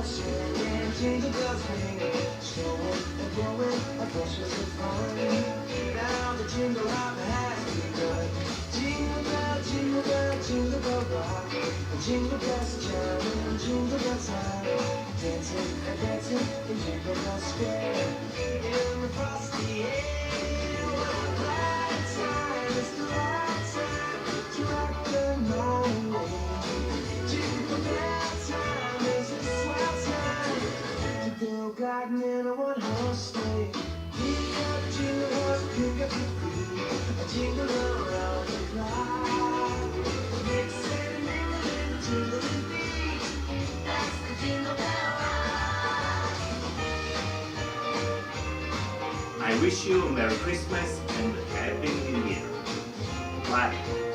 and jingle bells ring, snowing and blowing a bushels of fun. Now the jingle hop has begun. Jingle bell, jingle bell rock. Jingle bells chime, jingle bell time. Dancing and dancing in Jingle Bell Square. In the frosty air, what a glad time! It's the right time to rock the morning. Jingle bell time is a swell time to go gliding in a one-horse sleigh. Pick up jingle horse, pick up your feet, a jingle around the clock. Mix and mingle in the jingling beat. That's the Jingle Bell Rock. I wish you a Merry Christmas and Happy New Year. Bye.